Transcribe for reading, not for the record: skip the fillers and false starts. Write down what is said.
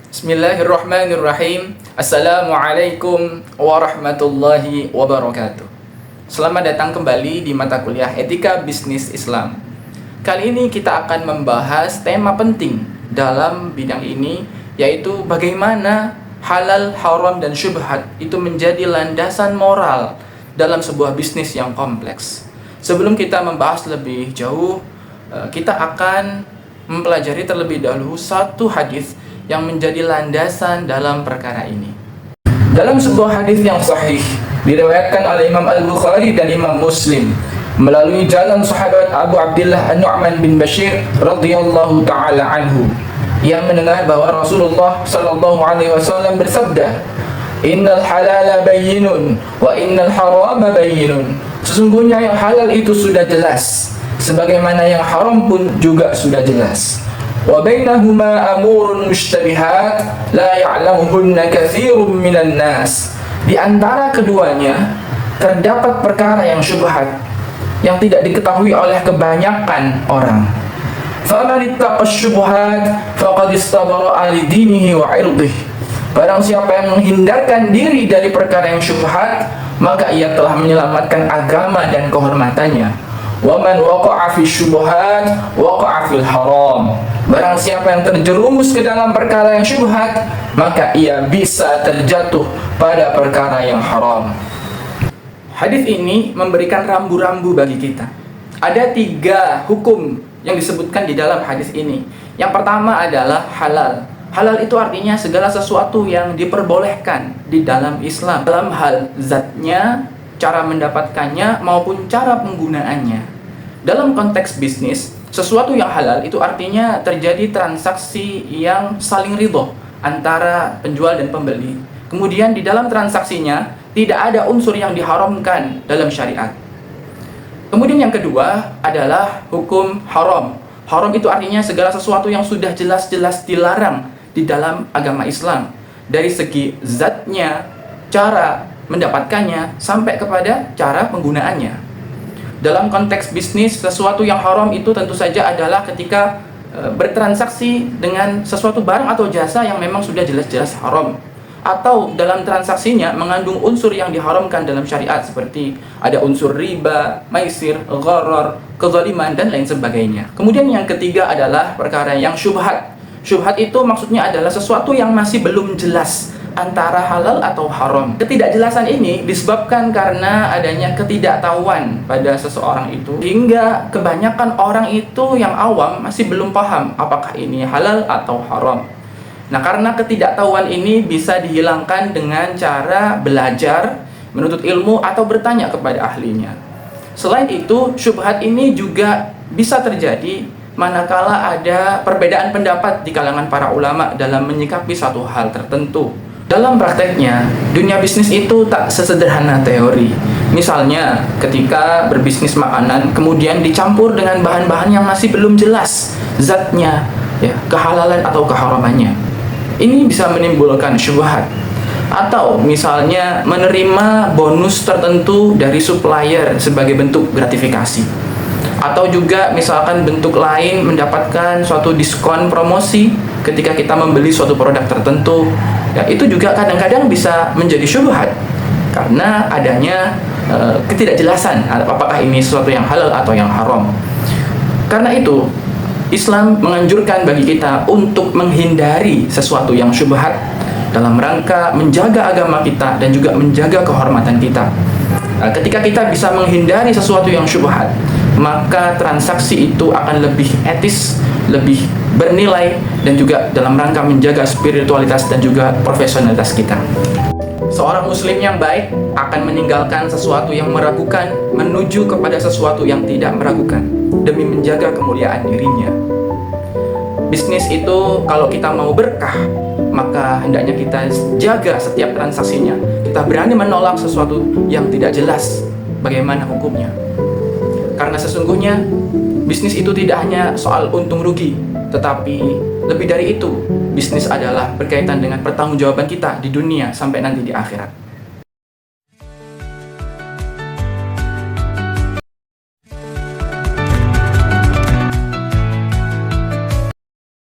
Bismillahirrahmanirrahim. Assalamualaikum warahmatullahi wabarakatuh. Selamat datang kembali di mata kuliah Etika Bisnis Islam. Kali ini kita akan membahas tema penting dalam bidang ini, yaitu bagaimana halal, haram, dan syubhat itu menjadi landasan moral dalam sebuah bisnis yang kompleks. Sebelum kita membahas lebih jauh, kita akan mempelajari terlebih dahulu satu hadis yang menjadi landasan dalam perkara ini. Dalam sebuah hadis yang sahih diriwayatkan oleh Imam Al-Bukhari dan Imam Muslim melalui jalan sahabat Abu Abdullah An-Nu'man bin Bashir radhiyallahu taala anhu, yang mendengar bahwa Rasulullah sallallahu alaihi wasallam bersabda, "Innal halala bayyinun wa innal harama bayyinun." Sesungguhnya yang halal itu sudah jelas, sebagaimana yang haram pun juga sudah jelas. Wa bainahuma amurun mushtabihat la ya'lamuhunna katsirun minan nas. Di antara keduanya terdapat perkara yang syubhat yang tidak diketahui oleh kebanyakan orang. Faman ittaqash syubhat faqad istabara li dinihi wa 'irdihi. Barang siapa yang menghindarkan diri dari perkara yang syubhat, maka ia telah menyelamatkan agama dan kehormatannya. Wa man waqa'a fi syubhat waqa'a fil haram. Barang siapa yang terjerumus ke dalam perkara yang syubhat, maka ia bisa terjatuh pada perkara yang haram. Hadis ini memberikan rambu-rambu bagi kita. Ada 3 hukum yang disebutkan di dalam hadis ini. Yang pertama adalah halal. Halal itu artinya segala sesuatu yang diperbolehkan di dalam Islam, dalam hal zatnya, cara mendapatkannya, maupun cara penggunaannya. Dalam konteks bisnis, sesuatu yang halal itu artinya terjadi transaksi yang saling ridho antara penjual dan pembeli. Kemudian di dalam transaksinya tidak ada unsur yang diharamkan dalam syariat. Kemudian yang kedua adalah hukum haram. Haram itu artinya segala sesuatu yang sudah jelas-jelas dilarang di dalam agama Islam, dari segi zatnya, cara mendapatkannya, sampai kepada cara penggunaannya. Dalam konteks bisnis, sesuatu yang haram itu tentu saja adalah ketika bertransaksi dengan sesuatu barang atau jasa yang memang sudah jelas-jelas haram, atau dalam transaksinya mengandung unsur yang diharamkan dalam syariat, seperti ada unsur riba, maisir, gharar, kezaliman, dan lain sebagainya. Kemudian yang ketiga adalah perkara yang syubhat. Syubhat itu maksudnya adalah sesuatu yang masih belum jelas antara halal atau haram. Ketidakjelasan ini disebabkan karena adanya ketidaktahuan pada seseorang itu, hingga kebanyakan orang itu yang awam masih belum paham apakah ini halal atau haram. Nah, karena ketidaktahuan ini bisa dihilangkan dengan cara belajar, menuntut ilmu, atau bertanya kepada ahlinya. Selain itu, syubhat ini juga bisa terjadi manakala ada perbedaan pendapat di kalangan para ulama dalam menyikapi satu hal tertentu. Dalam prakteknya, dunia bisnis itu tak sesederhana teori. Misalnya, ketika berbisnis makanan, kemudian dicampur dengan bahan-bahan yang masih belum jelas zatnya, kehalalan atau keharamannya. Ini bisa menimbulkan syubhat. Atau misalnya menerima bonus tertentu dari supplier sebagai bentuk gratifikasi. Atau juga misalkan bentuk lain mendapatkan suatu diskon promosi ketika kita membeli suatu produk tertentu. Itu juga kadang-kadang bisa menjadi syubhat karena adanya ketidakjelasan apakah ini sesuatu yang halal atau yang haram. Karena itu, Islam menganjurkan bagi kita untuk menghindari sesuatu yang syubhat dalam rangka menjaga agama kita dan juga menjaga kehormatan kita. Ketika kita bisa menghindari sesuatu yang syubhat, maka transaksi itu akan lebih etis, lebih bernilai, dan juga dalam rangka menjaga spiritualitas dan juga profesionalitas kita. Seorang muslim yang baik akan meninggalkan sesuatu yang meragukan menuju kepada sesuatu yang tidak meragukan demi menjaga kemuliaan dirinya. Bisnis itu kalau kita mau berkah, maka hendaknya kita jaga setiap transaksinya. Kita berani menolak sesuatu yang tidak jelas bagaimana hukumnya. Karena sesungguhnya bisnis itu tidak hanya soal untung rugi, tetapi lebih dari itu, bisnis adalah berkaitan dengan pertanggungjawaban kita di dunia sampai nanti di akhirat.